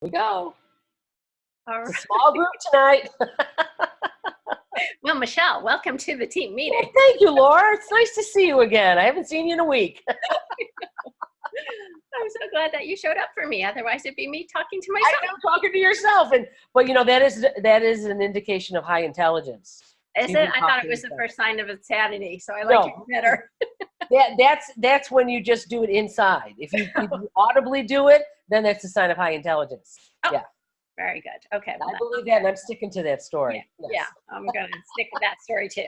We go. All It's right. a small group tonight. Well, Michelle, welcome to the team meeting. Well, thank you, Laura. It's nice to see you again. I haven't seen you in a week. I'm so glad that you showed up for me. Otherwise, it'd be me talking to I myself. know, talking to yourself, but you know that is an indication of high intelligence. Is You it? can I talk thought to it was the yourself. first sign of insanity, so I like it better. That's when you just do it inside. If you audibly do it, then that's a sign of high intelligence. Oh, yeah. Very good. Okay. I believe that, and I'm sticking to that story. Yeah, Yes. yeah, I'm going to stick with that story too.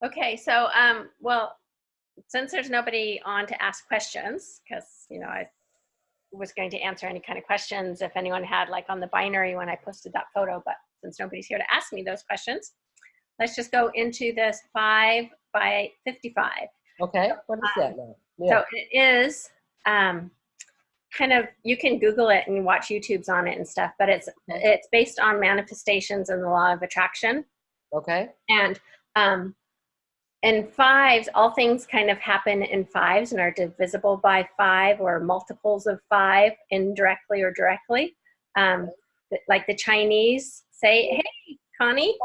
Okay, so, well, since there's nobody on to ask questions, because, you know, I was going to answer any kind of questions if anyone had, like on the binary when I posted that photo, but since nobody's here to ask me those questions, let's just go into this 5 by 55. Okay, what is that now? Yeah. So it is kind of, you can Google it and watch YouTubes on it and stuff, but it's based on manifestations and the law of attraction. Okay. And in fives, all things kind of happen in fives and are divisible by 5 or multiples of 5, indirectly or directly. Like the Chinese say, hey, Connie,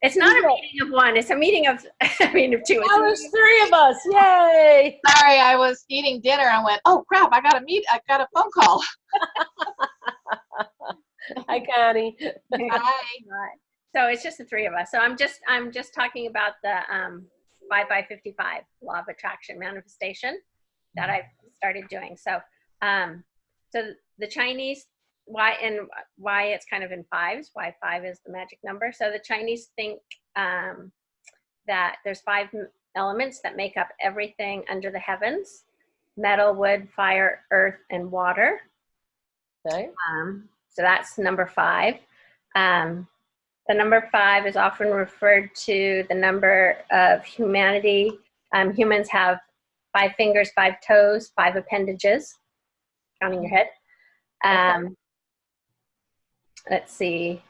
it's not a meeting of one, it's a meeting of, of 2. Now there's 3 of us, yay! Sorry, I was eating dinner and went, oh crap, I got a phone call. Hi, Connie. Hi. Right. So it's just the 3 of us. So I'm just talking about the 5 by 55 law of attraction manifestation that I've started doing. So so the Chinese, why it's kind of in fives, why 5 is the magic number. So the Chinese think that there's 5 elements that make up everything under the heavens: metal, wood, fire, earth, and water. Okay. So that's number 5. The number 5 is often referred to the number of humanity. Humans have 5 fingers, 5 toes, 5 appendages, counting your head. Let's see.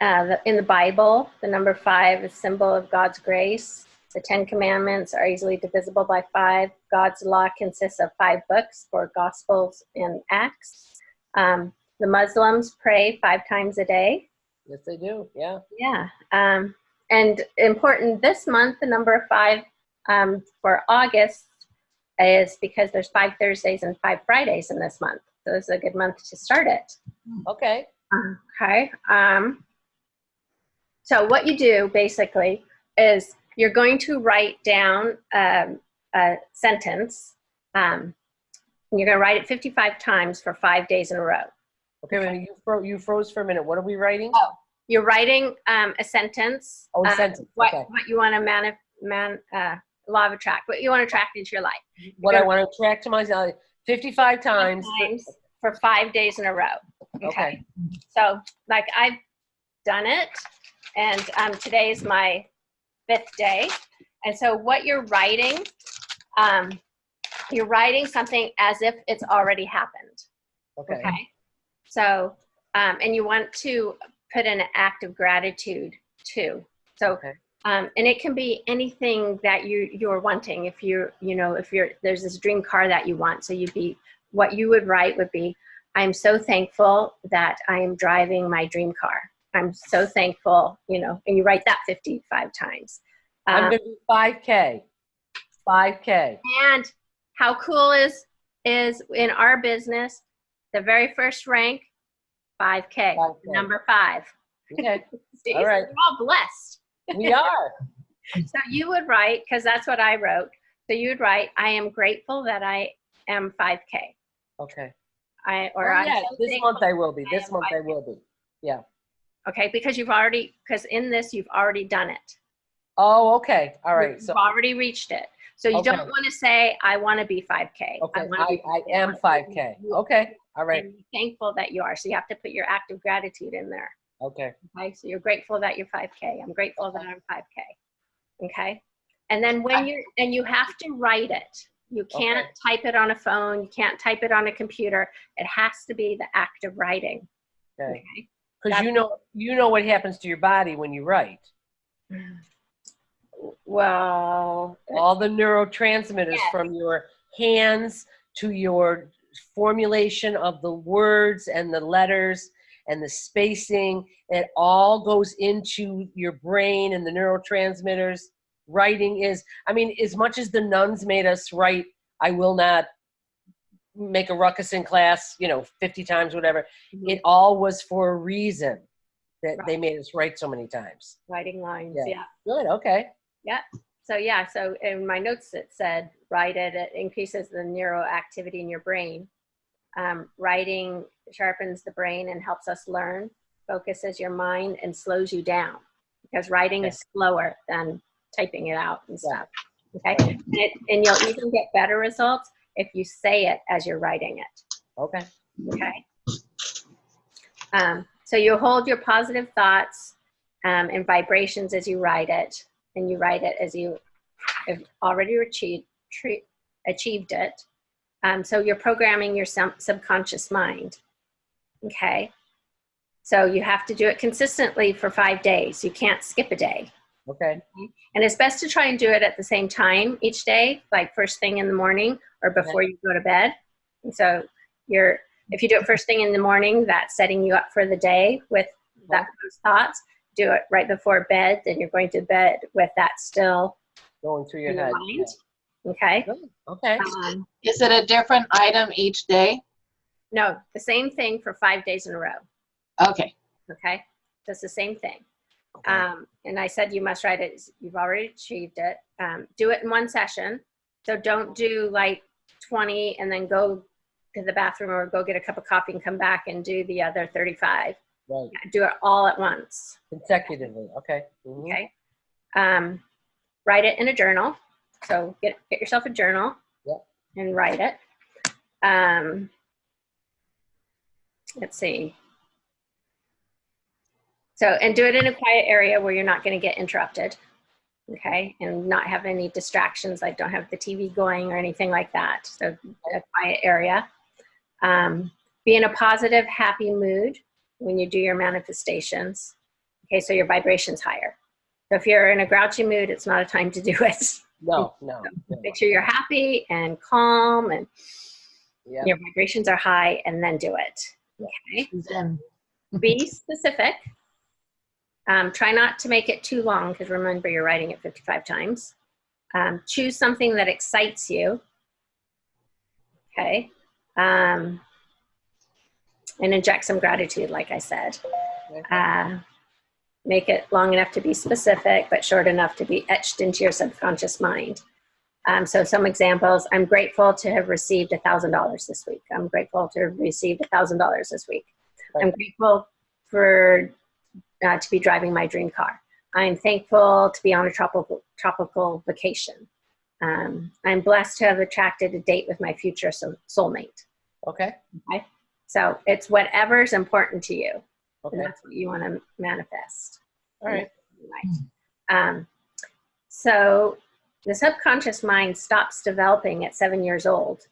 In the Bible, the number 5 is a symbol of God's grace. The 10 Commandments are easily divisible by 5. God's law consists of 5 books, 4 Gospels and Acts. The Muslims pray 5 times a day. Yes, they do. Yeah. Yeah. And important this month, the number 5 for August is because there's 5 Thursdays and 5 Fridays in this month. So this is a good month to start it. Okay. Okay. So what you do basically is you're going to write down a sentence. And you're going to write it 55 times for 5 days in a row. Okay, you froze for a minute. What are we writing? Oh, you're writing a sentence. Oh, a sentence. Okay. What you want to law of attract. What you want to attract into your life. What I want to attract to myself 55 times for 5 days in a row. Okay. So, like, I've done it, and today's my 5th day. And so, what you're writing something as if it's already happened. Okay. So, and you want to put in an act of gratitude too. So, and it can be anything that you're wanting. If there's this dream car that you want, so what you would write would be, I'm so thankful that I am driving my dream car. I'm so thankful, and you write that 55 times. I'm going to do 5K. 5K. And how cool is in our business, the very first rank, 5K. Number 5. Okay. See, all right. We're all blessed. We are. So you would write, because that's what I wrote. So you would write, I am grateful that I am 5K. Okay. This month I will be. This month I will be. Yeah. Okay, because in this you've already done it. Oh, okay. All right. You've already reached it. So you don't want to say, I want to be 5K. Okay. I am 5K. Okay. All right. And you're thankful that you are. So you have to put your act of gratitude in there. Okay. Okay. So you're grateful that you're 5K. I'm grateful that I'm 5K. Okay. And then you have to write it. You can't type it on a phone. You can't type it on a computer. It has to be the act of writing. Okay. Because you know what happens to your body when you write. Well, all the neurotransmitters from your hands to your formulation of the words and the letters and the spacing. It all goes into your brain and the neurotransmitters. Writing is, I mean, as much as the nuns made us write, I will not make a ruckus in class, 50 times, whatever. It all was for a reason that they made us write so many times. Writing lines, yeah. Good, okay. Yeah. So in my notes it said, write it, it increases the neuroactivity in your brain. Writing sharpens the brain and helps us learn, focuses your mind, and slows you down, because writing is slower than typing it out and stuff. Okay. And you'll even get better results if you say it as you're writing it. Okay. Okay. So you hold your positive thoughts and vibrations as you write it, and you write it as you have already achieved it. So you're programming your subconscious mind. Okay. So you have to do it consistently for 5 days. You can't skip a day. Okay. And it's best to try and do it at the same time each day, like first thing in the morning or before you go to bed. And so if you do it first thing in the morning, that's setting you up for the day with those thoughts. Do it right before bed, then you're going to bed with that still going through your head. Mind. Okay. Okay. Is it a different item each day? No, the same thing for 5 days in a row. Okay. Okay. That's the same thing. Okay. And I said you must write it. You've already achieved it. Do it in one session. So don't do like 20 and then go to the bathroom or go get a cup of coffee and come back and do the other 35. Right. Do it all at once. Consecutively. Okay. Mm-hmm. Okay. Write it in a journal. So get yourself a journal and write it. Let's see. So, and do it in a quiet area where you're not going to get interrupted. Okay. And not have any distractions, like don't have the TV going or anything like that. So a quiet area. Be in a positive, happy mood when you do your manifestations. Okay. So your vibration's higher. So if you're in a grouchy mood, it's not a time to do it. No. Make sure you're happy and calm and your vibrations are high, and then do it. Okay. Be specific. Try not to make it too long, because remember, you're writing it 55 times. Choose something that excites you. Okay. And inject some gratitude, like I said. Make it long enough to be specific, but short enough to be etched into your subconscious mind. So some examples: I'm grateful to have received $1,000 this week. I'm grateful to have received $1,000 this week. I'm grateful for to be driving my dream car. I'm thankful to be on a tropical vacation. I'm blessed to have attracted a date with my future soulmate. Okay. Okay. So it's whatever's important to you. Okay. And that's what you want to manifest. All right. So the subconscious mind stops developing at 7 years old,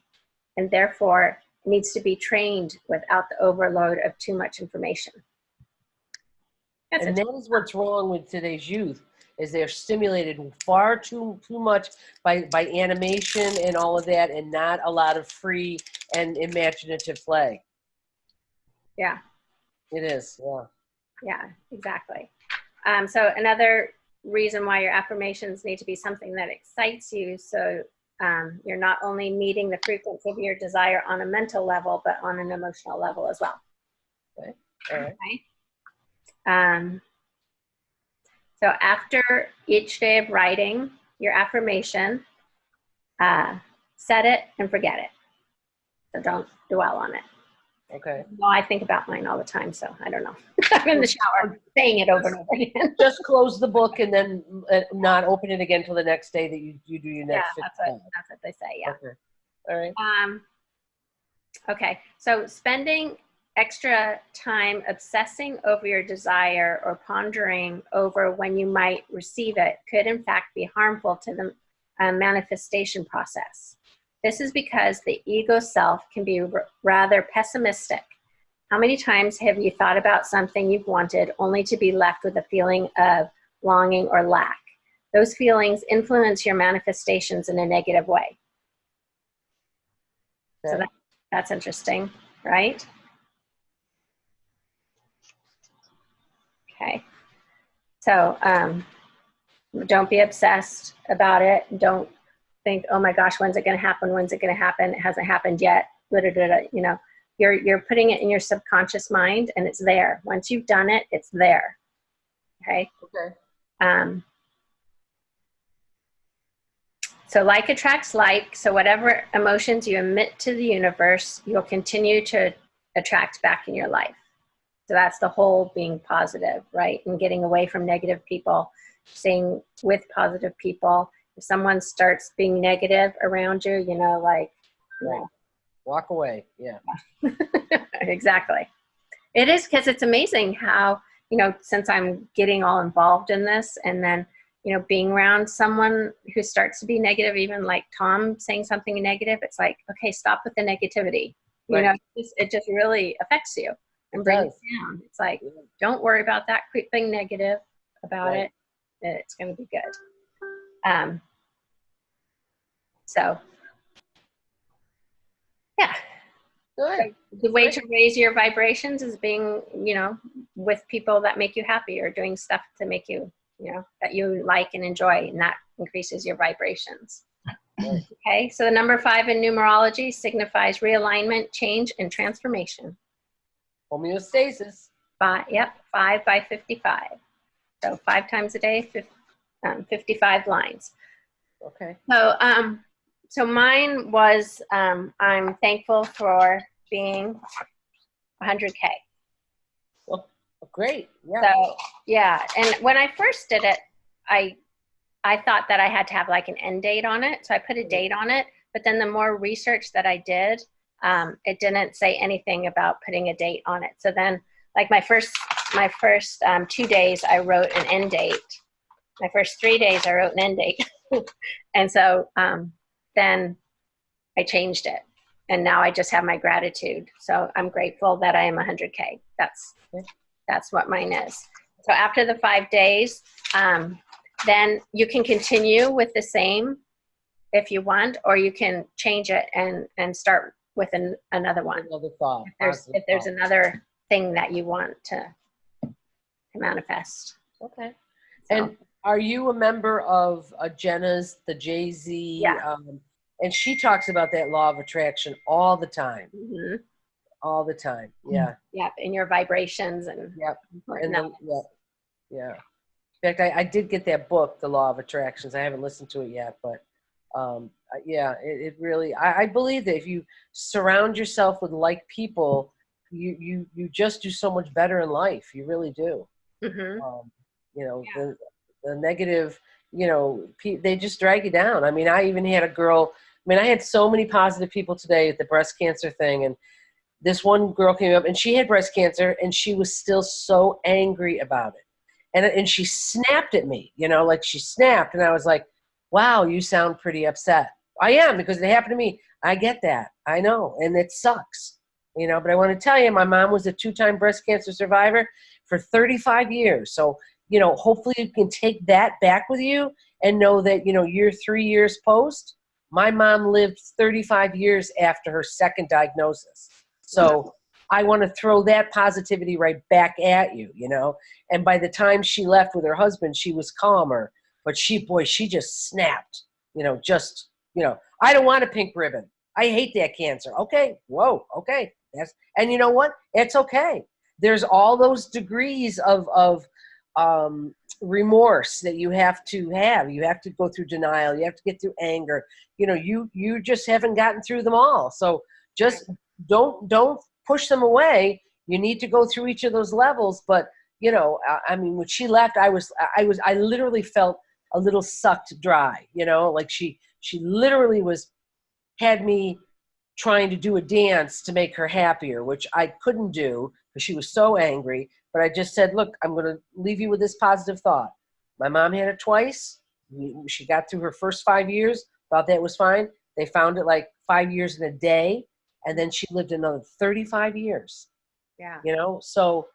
and therefore needs to be trained without the overload of too much information. And that is what's wrong with today's youth, is they're stimulated far too much by animation and all of that, and not a lot of free and imaginative play. Yeah. It is, Yeah, exactly. So another reason why your affirmations need to be something that excites you, so you're not only meeting the frequency of your desire on a mental level, but on an emotional level as well. Okay. All right. Okay. So after each day of writing your affirmation, set it and forget it. So don't dwell on it. Okay. Well, I think about mine all the time, so I don't know. I'm in the shower saying it over and over again. Just close the book and then not open it again till the next day that you do your next. Yeah, that's what they say. Yeah. Okay. All right. Okay. So spending extra time obsessing over your desire or pondering over when you might receive it could in fact be harmful to the manifestation process. This is because the ego self can be rather pessimistic. How many times have you thought about something you've wanted only to be left with a feeling of longing or lack? Those feelings influence your manifestations in a negative way. So Okay. that's interesting, right? Okay. So don't be obsessed about it. Don't think, oh my gosh, when's it going to happen? When's it going to happen? It hasn't happened yet. You know, you're putting it in your subconscious mind, and it's there. Once you've done it, it's there. Okay. Okay. So like attracts like. So whatever emotions you emit to the universe, you'll continue to attract back in your life. So that's the whole being positive, right? And getting away from negative people, staying with positive people. If someone starts being negative around you, you know, like, Right. Walk away. Yeah. exactly. It is, because it's amazing how, you know, since I'm getting all involved in this, and then, you know, being around someone who starts to be negative, even like Tom saying something negative, it's like, okay, stop with the negativity. You Right. know, it just really affects you and brings you down. It's like, don't worry about that. Quit being negative about Right. it. It's going to be good. So, yeah. Good. The way to raise your vibrations is being, you know, with people that make you happy, or doing stuff to make you, you know, that you like and enjoy, and that increases your vibrations. Right. Okay, so the number 5 in numerology signifies realignment, change, and transformation. Homeostasis. 5 by 55. So 5 times a day, 55 lines. Okay. So mine was, I'm thankful for being 100K. Well, great. Yeah. So yeah, and when I first did it, I thought that I had to have like an end date on it, so I put a date on it. But then the more research that I did, it didn't say anything about putting a date on it. So then, like my first 2 days, I wrote an end date. My first 3 days, I wrote an end date, and so then I changed it, and now I just have my gratitude. So I'm grateful that I am 100K. That's what mine is. So after the 5 days, then you can continue with the same if you want, or you can change it and start with another one. Another thought. If there's another thing that you want to manifest. Okay. So, And are you a member of Jenna's, the Jay-Z? Yeah. And she talks about that law of attraction all the time. mm-hmm. All the time. Yeah. Yep. And your vibrations and Yep. important And yeah. In fact, I did get that book, The Law of Attractions. I haven't listened to it yet, but yeah, it really, I believe that if you surround yourself with like people, you just do so much better in life. You really do. Mm-hmm. You know, the negative, you know, they just drag you down. I mean, I even had a girl, I had so many positive people today at the breast cancer thing, and this one girl came up and she had breast cancer and she was still so angry about it. And she snapped at me, you know, like she snapped. And I was like, wow, you sound pretty upset. I am, because it happened to me. I get that. I know. And it sucks, you know, but I want to tell you, my mom was a 2-time breast cancer survivor for 35 years. So, you know, hopefully you can take that back with you and know that, you know, you're 3 years post. My mom lived 35 years after her second diagnosis. So I want to throw that positivity right back at you, you know. And by the time she left with her husband, she was calmer. But she just snapped, you know, I don't want a pink ribbon. I hate that cancer. Okay, whoa, okay. And you know what? It's okay. There's all those degrees of remorse that you have to have. You have to go through denial. You have to get through anger. You know, you just haven't gotten through them all. So just don't push them away. You need to go through each of those levels. But, you know, I mean, when she left, I literally felt a little sucked dry, you know, like she literally had me trying to do a dance to make her happier, which I couldn't do because she was so angry. But I just said, look, I'm going to leave you with this positive thought. My mom had it twice. She got through her first 5 years, thought that was fine. They found it like 5 years in a day. And then she lived another 35 years. Yeah. You know, so,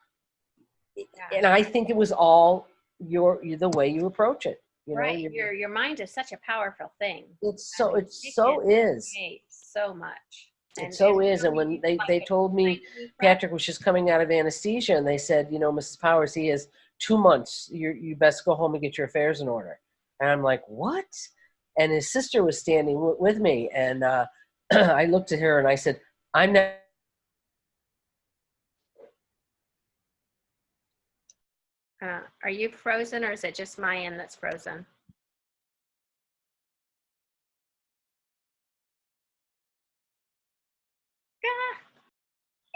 and I think it was all the way you approach it. You know, right. Your mind is such a powerful thing. It so is. So much. It so is. And when they told me Patrick was just coming out of anesthesia, and they said, you know, Mrs. Powers, he has 2 months. You best go home and get your affairs in order. And I'm like, what? And his sister was standing with me, and I looked at her and I said, I'm not. Are you frozen, or is it just my end that's frozen?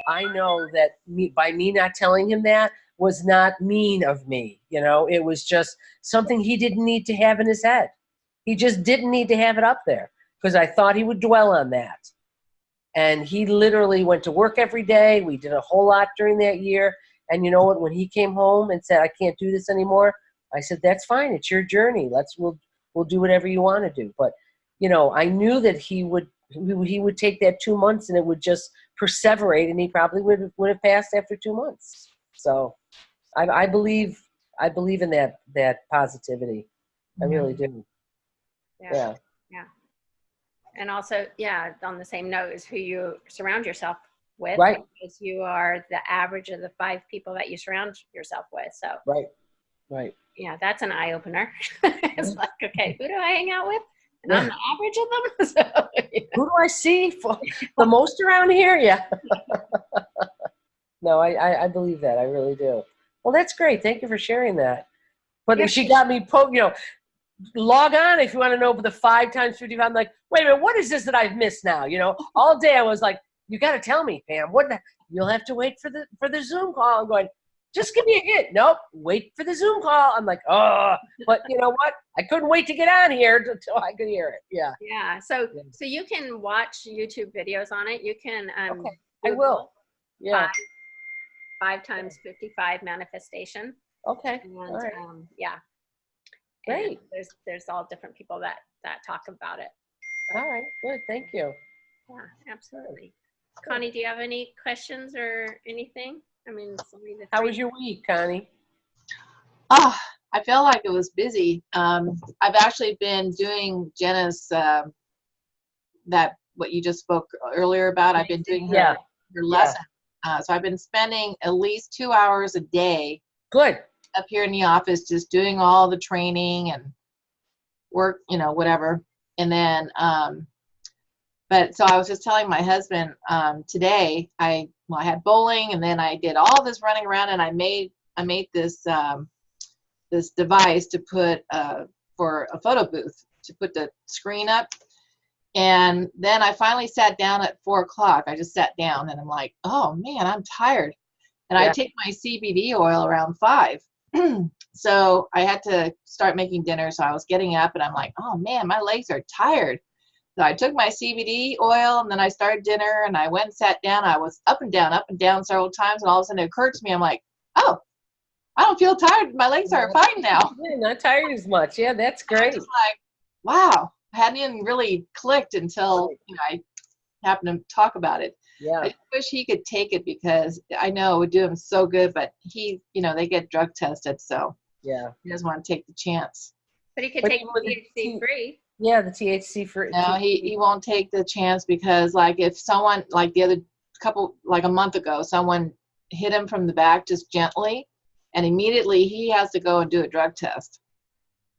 I know that by me not telling him that was not mean of me. You know, it was just something he didn't need to have in his head. He just didn't need to have it up there because I thought he would dwell on that. And he literally went to work every day. We did a whole lot during that year. And you know what? When he came home and said, I can't do this anymore, I said, that's fine. It's your journey. We'll do whatever you want to do. But, you know, I knew that he would take that 2 months and it would just perseverate, and he probably would have passed after 2 months. So I believe in that positivity. I really do. Yeah. And also, on the same note is who you surround yourself with, right? Because you are the average of the 5 people that you surround yourself with. So right. Yeah, that's an eye opener. It's like, okay, who do I hang out with? And I'm the average of them. So, Who do I see the most around here? Yeah. No, I believe that. I really do. Well, that's great. Thank you for sharing that. But she got me log on if you want to know the 5 times 55. I'm like, wait a minute, what is this that I've missed now? You know, all day I was like, you got to tell me, Pam. You'll have to wait for the Zoom call. I'm going, just give me a hint. Nope, wait for the Zoom call. I'm like, oh, but you know what? I couldn't wait to get on here until I could hear it. Yeah. Yeah. So you can watch YouTube videos on it. You can. Okay. I will. Yeah. 5 times 55 manifestation. Okay. And, all right. Yeah. Great. And there's all different people that talk about it. All right. Good. Thank you. Yeah, absolutely. Connie, do you have any questions or anything? I mean, how was your week, Connie? Oh, I feel like it was busy. I've actually been doing Jenna's what you just spoke earlier about. I've been doing her lesson. So I've been spending at least 2 hours a day. Good. Up here in the office, just doing all the training and work, whatever. And then, but so I was just telling my husband today, I had bowling, and then I did all this running around, and I made this this device to put for a photo booth to put the screen up. And then I finally sat down at 4 o'clock. I just sat down, and I'm like, oh man, I'm tired. And I take my CBD oil around 5. So I had to start making dinner. So I was getting up, and I'm like, oh man, my legs are tired. So I took my CBD oil, and then I started dinner, and I went and sat down. I was up and down several times, and all of a sudden it occurred to me, I'm like, oh, I don't feel tired. My legs are fine now. Yeah, not tired as much. Yeah, that's great. I was like, wow, I hadn't even really clicked until I happened to talk about it. Yeah. I wish he could take it, because I know it would do him so good, but they get drug tested, so he doesn't want to take the chance. But he could take THC free. Yeah, the THC free. No, he won't take the chance, because if someone, a month ago, someone hit him from the back just gently, and immediately he has to go and do a drug test,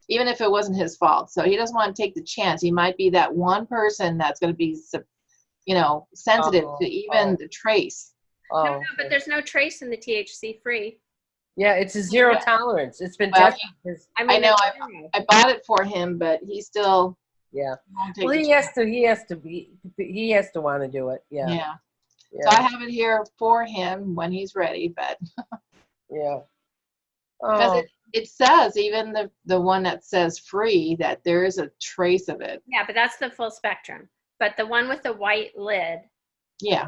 even if it wasn't his fault. So he doesn't want to take the chance. He might be that one person that's going to be sensitive to even the trace. No, but there's no trace in the THC free. Yeah, it's a zero tolerance. It's been tested. I know. I bought it for him, but he still. Yeah. Well, he has to want to do it. Yeah. Yeah. So I have it here for him when he's ready, but. Yeah. Because it says, even the one that says free, that there is a trace of it. Yeah, but that's the full spectrum. But the one with the white lid. Yeah.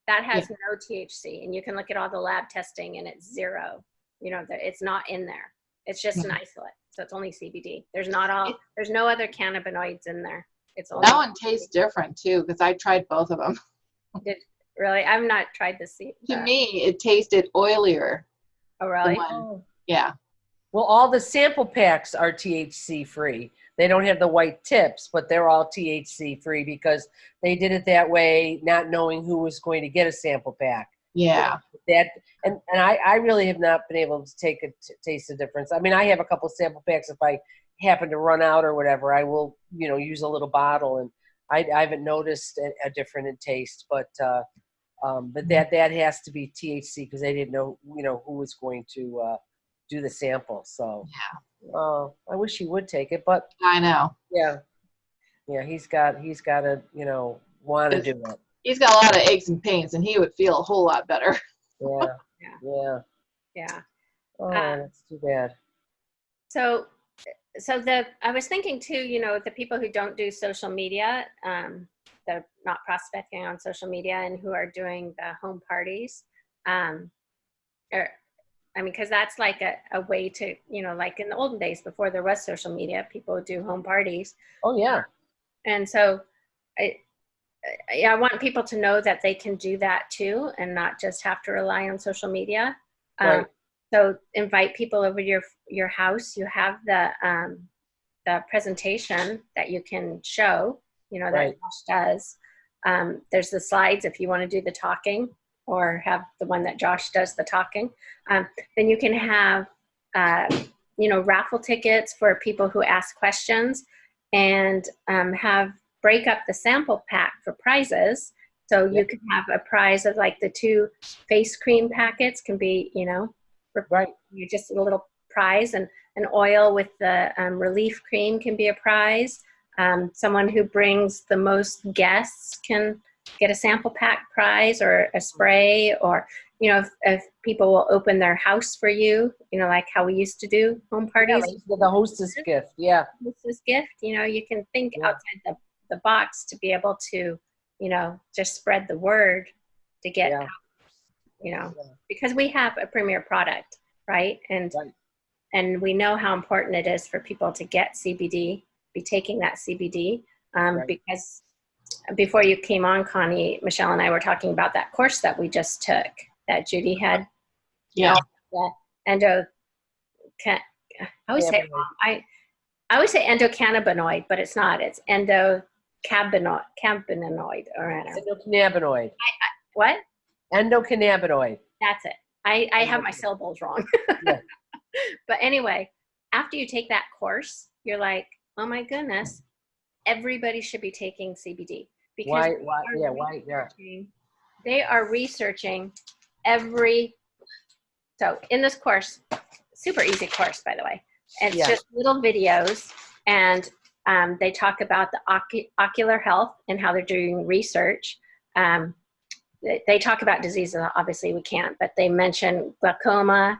That has no THC, and you can look at all the lab testing, and it's 0. It's not in there. It's just an isolate, so it's only CBD. There's no other cannabinoids in there. It's only that one tastes different too, because I tried both of them. Really? I've not tried this. To me, it tasted oilier. Oh, really? Yeah. Well, all the sample packs are THC free, They don't have the white tips, but they're all THC free because they did it that way, not knowing who was going to get a sample pack. Yeah. That and I really have not been able to take a taste the difference. I mean, I have a couple sample packs. If I happen to run out or whatever, I will, use a little bottle, and I haven't noticed a difference in taste. But that has to be THC because they didn't know, who was going to do the sample. So I wish he would take it, but I know. yeah, he's got to want to do it. He's got a lot of aches and pains, and he would feel a whole lot better. Yeah. Yeah. Oh, that's too bad. So I was thinking too, the people who don't do social media, they're not prospecting on social media and who are doing the home parties, because that's like a way to, like in the olden days before there was social media, people would do home parties. Oh yeah. And so I want people to know that they can do that too and not just have to rely on social media. Right. So invite people over to your house. You have the presentation that you can show, that Right. Josh does. There's the slides if you want to do the talking or have the one that Josh does the talking. Then you can have, raffle tickets for people who ask questions and break up the sample pack for prizes. So you can have a prize of like the 2 face cream packets can be, Right. just a little prize, and an oil with the relief cream can be a prize. Someone who brings the most guests can get a sample pack prize or a spray, or, if people will open their house for you, like how we used to do home parties. Yeah, the hostess gift. Yeah. Hostess gift, you can think outside the box to be able to, just spread the word to get out, because we have a premier product, right? And we know how important it is for people to get CBD, be taking that CBD, because before you came on, Connie, Michelle and I were talking about that course that we just took that Judy had. Yeah. I always say it wrong. I always say endocannabinoid, but it's not. It's endocannabinoid. Endocannabinoid. What? Endocannabinoid. That's it. I have my syllables wrong. Yeah. But anyway, after you take that course, you're like, oh my goodness, everybody should be taking CBD. Because Why? they are researching so in this course, super easy course, by the way. It's just little videos, and they talk about the ocular health and how they're doing research. They talk about diseases, obviously we can't, but they mention glaucoma,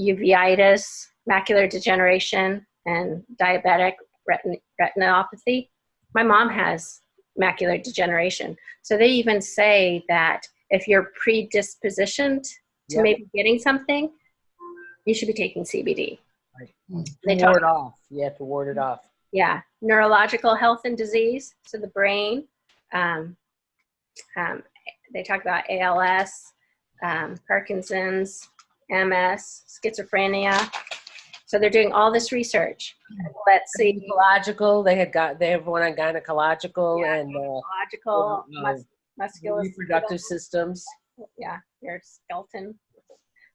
uveitis, macular degeneration, and diabetic retinopathy. My mom has macular degeneration. So they even say that if you're predispositioned to maybe getting something, you should be taking CBD. Right. You have to ward it off. Yeah. Neurological health and disease, so the brain. They talk about ALS, Parkinson's, MS, schizophrenia. So they're doing all this research. Let's see. Gynecological. They have one on gynecological and musculoskeletal, reproductive systems. Yeah, your skeleton,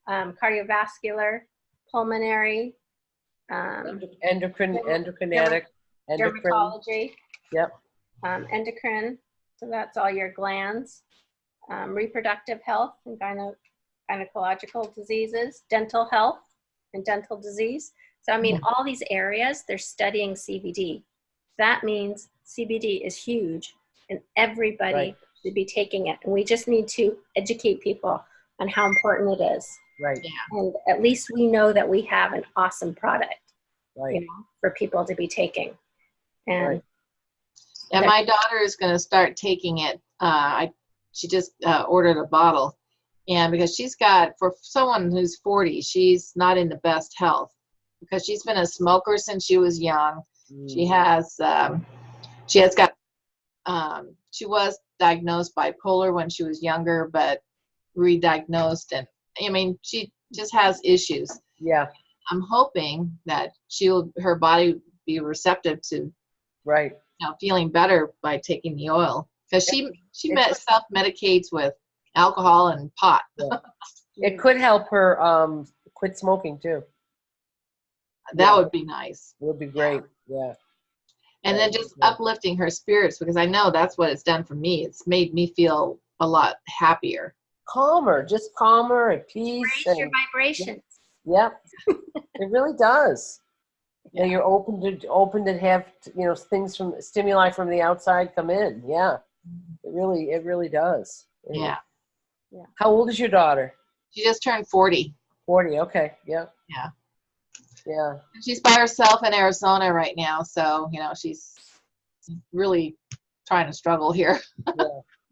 cardiovascular, pulmonary, endocrinatic, dermatology. Yep. Endocrine. So that's all your glands. Reproductive health and gynecological diseases, dental health and dental disease. So, all these areas, they're studying CBD. That means CBD is huge and everybody should be taking it. And we just need to educate people on how important it is. Right. And at least we know that we have an awesome product, for people to be taking. And and my daughter is going to start taking it. She just ordered a bottle. And because for someone who's 40, she's not in the best health because she's been a smoker since she was young. She was diagnosed bipolar when she was younger, but re-diagnosed. And she just has issues. Yeah. I'm hoping that her body be receptive to, Right. feeling better by taking the oil. Because she It's- self-medicates with alcohol and pot. It could help her quit smoking too. That Yeah. would be nice. It would be great. Yeah. And Yeah, then just yeah. uplifting her spirits, because I know that's what it's done for me. It's made me feel a lot happier. Calmer, just calmer, at peace. Raise your And, vibrations. yep. It really does. Yeah. You're open to have things from stimuli from the outside come in. Yeah. It really does. Yeah. How old is your daughter? She just turned 40. 40. Okay. Yeah. Yeah. Yeah. She's by herself in Arizona right now, so she's really trying to struggle here.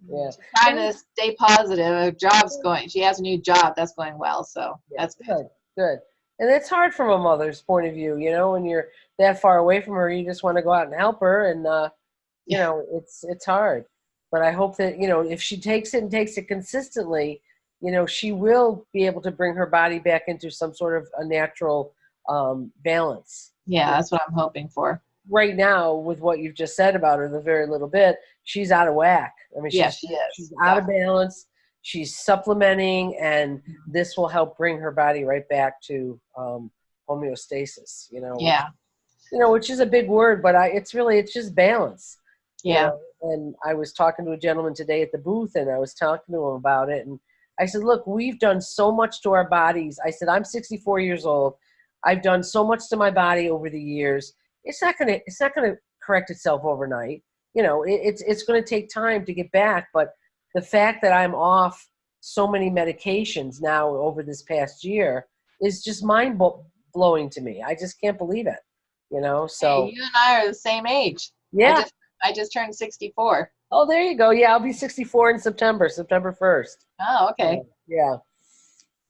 Yeah. Trying to stay positive. Her job's going. She has a new job that's going well, so that's good. Good. Good. And it's hard from a mother's point of view, when you're that far away from her, you just want to go out and help her, and it's hard. But I hope that if she takes it and takes it consistently, she will be able to bring her body back into some sort of a natural balance. Yeah, that's what I'm hoping for. Right now, with what you've just said about her, the very little bit, she's out of whack. I mean, Yeah, she is. she's out of balance. She's supplementing, and this will help bring her body right back to homeostasis. Yeah. Which is a big word, but it's just balance. Yeah. And I was talking to a gentleman today at the booth, and I was talking to him about it, and I said, look, we've done so much to our bodies. I said, I'm 64 years old. I've done so much to my body over the years. It's not gonna correct itself overnight. It's gonna take time to get back. But the fact that I'm off so many medications now over this past year is just mind blowing to me. I just can't believe it. So Hey, you and I are the same age. yeah. I just turned 64. Oh, there you go. Yeah, I'll be 64 in September 1st. Oh, okay. Yeah.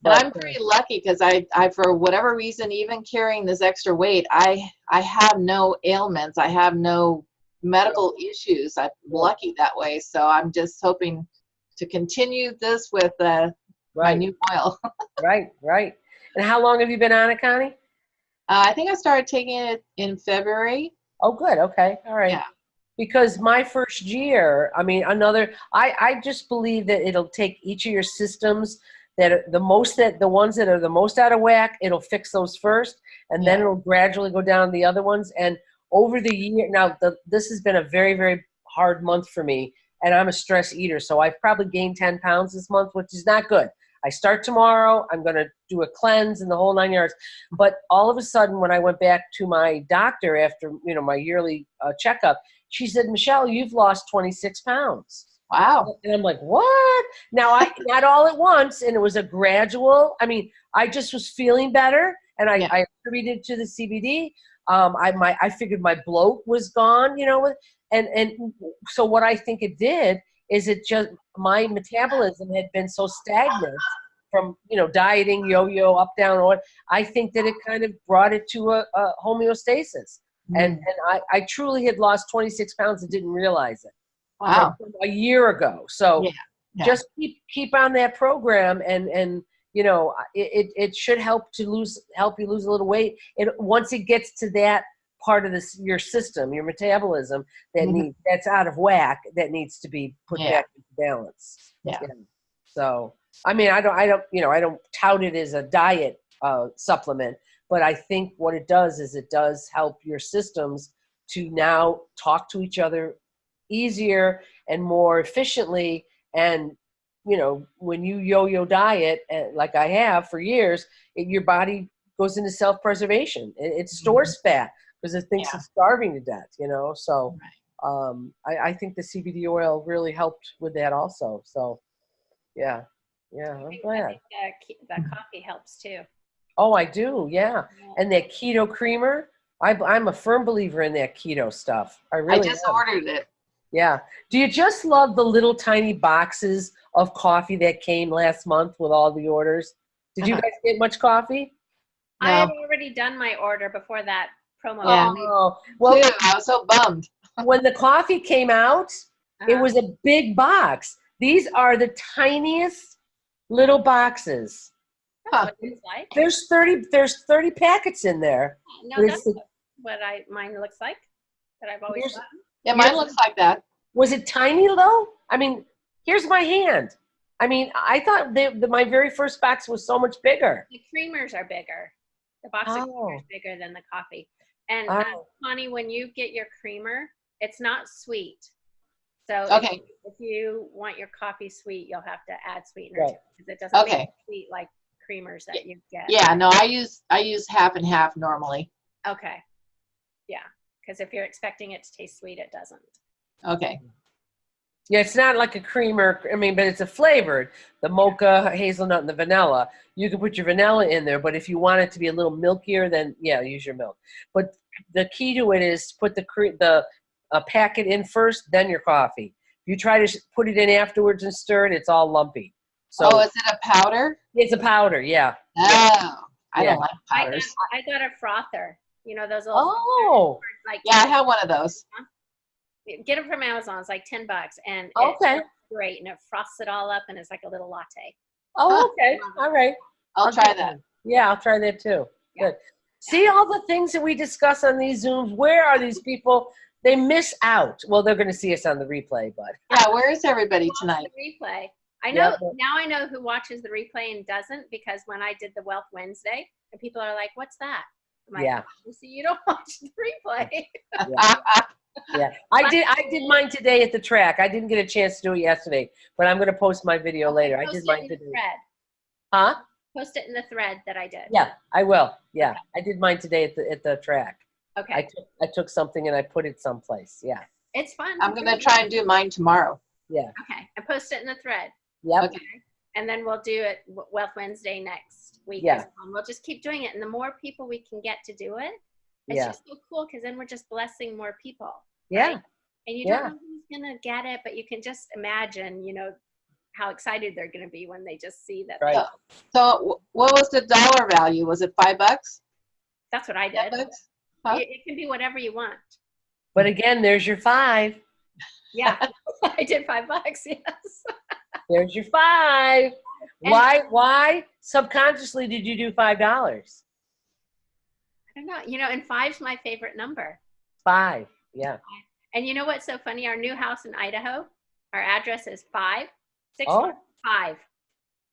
But I'm pretty lucky because I for whatever reason, even carrying this extra weight, I have no ailments. I have no medical issues. I'm lucky that way. So I'm just hoping to continue this with my Right. new oil. Right. And how long have you been on it, Connie? I think I started taking it in February. Oh, good. Okay. All right. Yeah. Because my first year, I just believe that it'll take each of your systems the ones that are the most out of whack, it'll fix those first, and then it'll gradually go down the other ones. And over the year, now this has been a very, very hard month for me, and I'm a stress eater, so I've probably gained 10 pounds this month, which is not good. I start tomorrow. I'm going to do a cleanse and the whole 9 yards. But all of a sudden, when I went back to my doctor after my yearly checkup, she said, Michelle, you've lost 26 pounds. Wow. And I'm like, what? Now, not all at once, and it was a gradual. I just was feeling better, and I attributed it to the CBD. I figured my bloat was gone, and so what I think it did is my metabolism had been so stagnant from, dieting, yo-yo, up, down, or I think that it kind of brought it to a homeostasis. And I truly had lost 26 pounds and didn't realize it. Wow. A year ago. So just keep on that program, and it should help you lose a little weight. Once it gets to that part of your system, your metabolism that's out of whack, that needs to be put back into balance. Yeah. So I don't tout it as a diet supplement, but I think what it does is it does help your systems to now talk to each other easier and more efficiently. And when you yo-yo diet, like I have for years, your body goes into self-preservation. It stores fat because it thinks it's starving to death. So I think the CBD oil really helped with that also. So I'm glad. I think the coffee helps too. Oh, I do. Yeah. And that keto creamer, I'm a firm believer in that keto stuff. I just ordered it. Yeah. Do you just love the little tiny boxes of coffee that came last month with all the orders? Did you guys get much coffee? No. I had already done my order before that promo. Yeah. Oh, well, I was so bummed. when the coffee came out, it was a big box. These are the tiniest little boxes. That's what it's like. There's 30 packets in there. No, that's mine looks like that I've always Here's- gotten. Yeah, mine looks like that. Was it tiny though? I mean, here's my hand. I mean, I thought my very first box was so much bigger. The creamers are bigger. The box of creamer is bigger than the coffee. And Oh. Connie, when you get your creamer, it's not sweet. So Okay. if you want your coffee sweet, you'll have to add sweetener Right. because it doesn't Okay. make it sweet like creamers that you get. Yeah, no, I use half and half normally. Okay. Yeah. Because if you're expecting it to taste sweet, it doesn't. Okay. Yeah, it's not like a creamer. I mean, but it's a flavored. The mocha, hazelnut, and the vanilla. You can put your vanilla in there, but if you want it to be a little milkier, then yeah, use your milk. But the key to it is to put the packet in first, then your coffee. If you try to put it in afterwards and stir it, it's all lumpy. So Oh, is it a powder? it's a powder, yeah. Oh, I Yeah. don't like powders. I got a frother. You know those little Oh, like Yeah, I have one of those. get them from Amazon. It's like $10, and okay. it's great, and it frosts it all up, and it's like a little latte. Oh, okay. All right. I'll try that. Yeah, I'll try that too. Yeah. Good. See all the things that we discuss on these Zooms. Where are these people? They miss out. Well, they're going to see us on the replay, but Yeah, where is everybody tonight? The replay. I know Yeah. now. I know who watches the replay and doesn't, because when I did the Wealth Wednesday, and people are like, "What's that?" I'm like, yeah, "See, you don't watch the replay." yeah. I did mine today at the track. I didn't get a chance to do it yesterday, but I'm going to post my video later. I Post did it mine in the today. thread. Huh? Post it in the thread that I did. Yeah, I will. Yeah, I did mine today at the track. Okay. I took something and I put it someplace. Yeah, It's fun. I'm gonna try and do mine tomorrow. yeah, Okay. And post it in the thread. yep. Okay. And then we'll do it Wealth Wednesday next week. Yeah. as well. And we'll just keep doing it. And the more people we can get to do it, it's Yeah. just so cool, because then we're just blessing more people. Yeah. And you Yeah. don't know who's going to get it, but you can just imagine, how excited they're going to be when they just see that. Right. So what was the dollar value? Was it $5? That's what I $10? did. Huh? It can be whatever you want. But again, there's your 5. Yeah. I did $5. Yes. There's your 5. And- Why subconsciously did you do $5? I don't know. And 5's my favorite number. 5. Yeah. And you know what's so funny? Our new house in Idaho, our address is 565. Oh.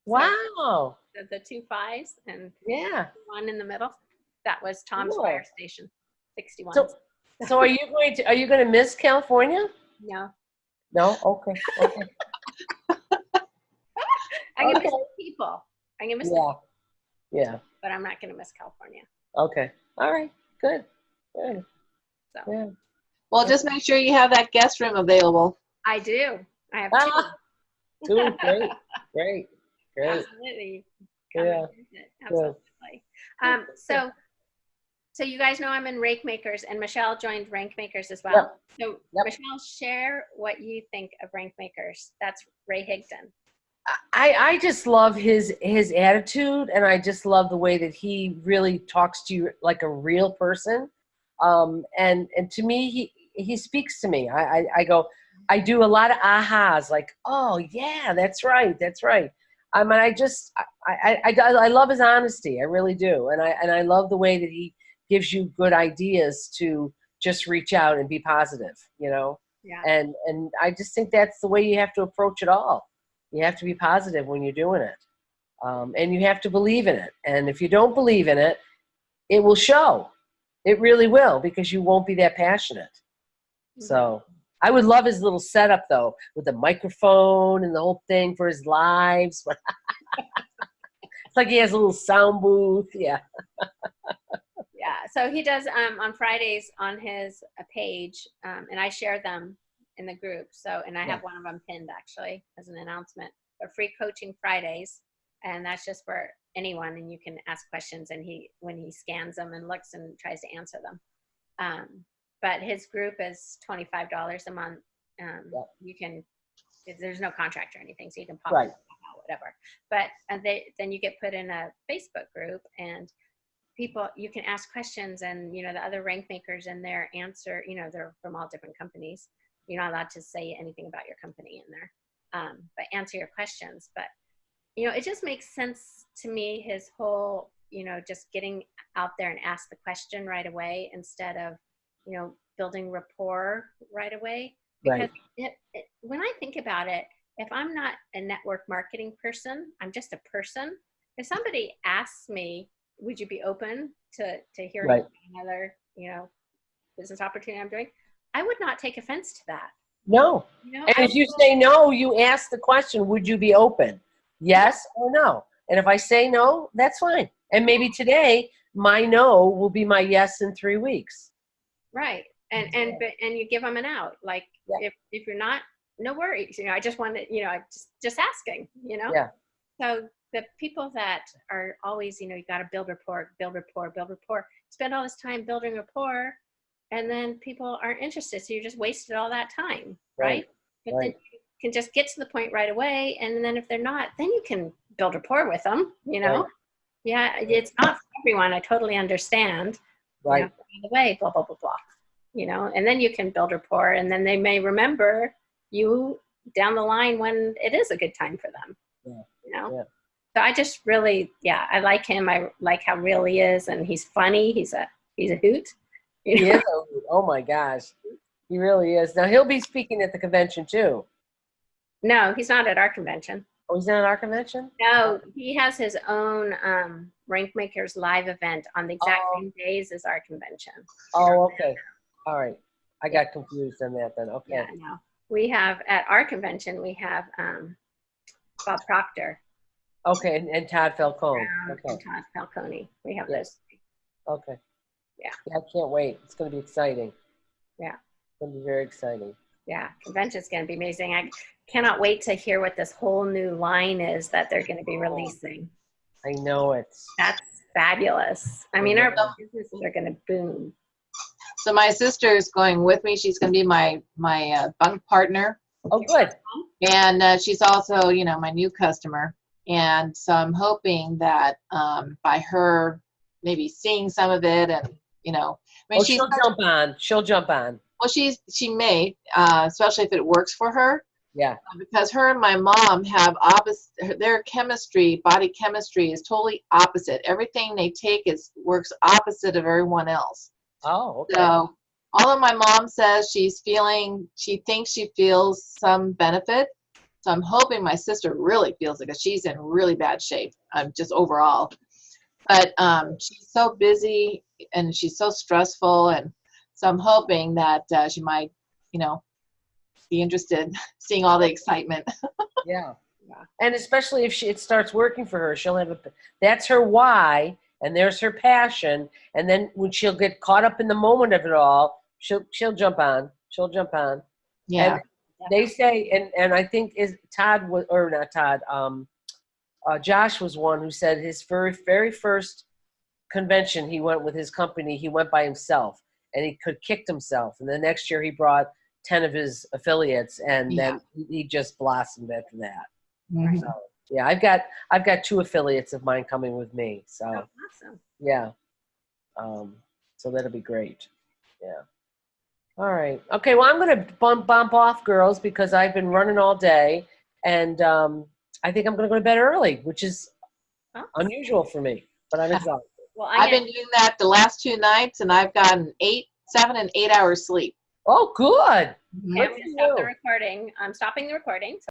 Wow. The 2 5s and Yeah. 1 in the middle. That was Tom's Cool. fire station, 61. So are you going to miss California? No. No. Okay. Okay. I'm going to Okay. miss the people. I'm going to miss Yeah. Yeah. but I'm not going to miss California. Okay. All right. Good. Good. So Yeah. Well, just make sure you have that guest room available. I do. I have Ah, 2. 2. Great. Great. Great. Absolutely. Come Yeah. and visit. Absolutely. So you guys know I'm in Rank Makers, and Michelle joined Rank Makers as well. So Yep. Michelle, share what you think of Rank Makers. That's Ray Higdon. I just love his attitude, and I just love the way that he really talks to you like a real person. And to me, he speaks to me. I do a lot of ahas, like, oh yeah, that's right. I mean, I love his honesty. I really do, and I love the way that he gives you good ideas to just reach out and be positive. Yeah. And I just think that's the way you have to approach it all. You have to be positive when you're doing it. And you have to believe in it. And if you don't believe in it, it will show. It really will, because you won't be that passionate. So I would love his little setup, though, with the microphone and the whole thing for his lives. It's like he has a little sound booth. Yeah. Yeah. So he does on Fridays on his page, and I share them in the group. So, and I have one of them pinned actually as an announcement. But free coaching Fridays, and that's just for anyone, and you can ask questions, and when he scans them and looks and tries to answer them. But his group is $25 a month. You can, there's no contract or anything, so you can pop Right. out, whatever. But then you get put in a Facebook group, and people, you can ask questions, and the other rank makers in there answer. They're from all different companies. You're not allowed to say anything about your company in there, but answer your questions. But it just makes sense to me, his whole just getting out there and ask the question right away instead of, building rapport right away. Because Right. when I think about it, if I'm not a network marketing person, I'm just a person. If somebody asks me, would you be open to hearing Right. about another, business opportunity I'm doing, I would not take offense to that. No. And I if you say no, you ask the question, would you be open? Yes or no? And if I say no, that's fine. And maybe today, my no will be my yes in 3 weeks. right. And you give them an out. Like Yeah. if you're not, no worries. I just wanted, I just asking, Yeah. So the people that are always, you got to build rapport, spend all this time building rapport, and then people aren't interested. So you just wasted all that time, right? But then you can just get to the point right away. And then if they're not, then you can build rapport with them, Right. Yeah, it's not for everyone. I totally understand. Right. By the way, blah, blah, blah, blah. And then you can build rapport, and then they may remember you down the line when it is a good time for them. Yeah. Yeah. So I just really, I like him. I like how real he is, and he's funny. He's a hoot. He is. Oh my gosh. He really is. Now he'll be speaking at the convention too. No, he's not at our convention. Oh, he's not at our convention? No, he has his own Rank Makers live event on the exact same days as our convention. Oh, okay. All right. I got confused on that then. Okay. Yeah, no. We have, at our convention, we have Bob Proctor. Okay, and Todd Falcone. Okay. And Todd Falcone. We have those. Okay. Yeah. I can't wait. It's going to be exciting. Yeah. It's going to be very exciting. Yeah, convention's going to be amazing. I cannot wait to hear what this whole new line is that they're going to be releasing. I know it. That's fabulous. I mean, our businesses are going to boom. So my sister is going with me. She's going to be my bunk partner. Oh, good. And she's also, my new customer. And so I'm hoping that by her maybe seeing some of it and, she'll jump on. She'll jump on. Well, she may, especially if it works for her. Yeah. Because her and my mom have opposite. Their chemistry, body chemistry, is totally opposite. Everything they take works opposite of everyone else. Oh, okay. So, although my mom says she thinks she feels some benefit. So I'm hoping my sister really feels it because she's in really bad shape, just overall. But she's so busy and she's so stressful, and so I'm hoping that she might, be interested in seeing all the excitement. Yeah. And especially if it starts working for her, she'll have that's her why, and there's her passion. And then when she'll get caught up in the moment of it all, she'll jump on. She'll jump on. Yeah. And they say, and I think Todd was, or not Todd, Josh was one who said his very, very first convention he went with his company, he went by himself and he kicked himself. And the next year he brought 10 of his affiliates, and then he just blossomed after that. Mm-hmm. So, yeah, I've got 2 affiliates of mine coming with me. So awesome. Yeah. So that'll be great. Yeah. All right. Okay. Well, I'm going to bump off, girls, because I've been running all day, and I think I'm going to go to bed early, which is unusual for me, but I'm exhausted. Well, I've been doing that the last 2 nights, and I've gotten 7 and 8 hours sleep. Oh, good. I'm going to stop the recording. I'm stopping the recording. So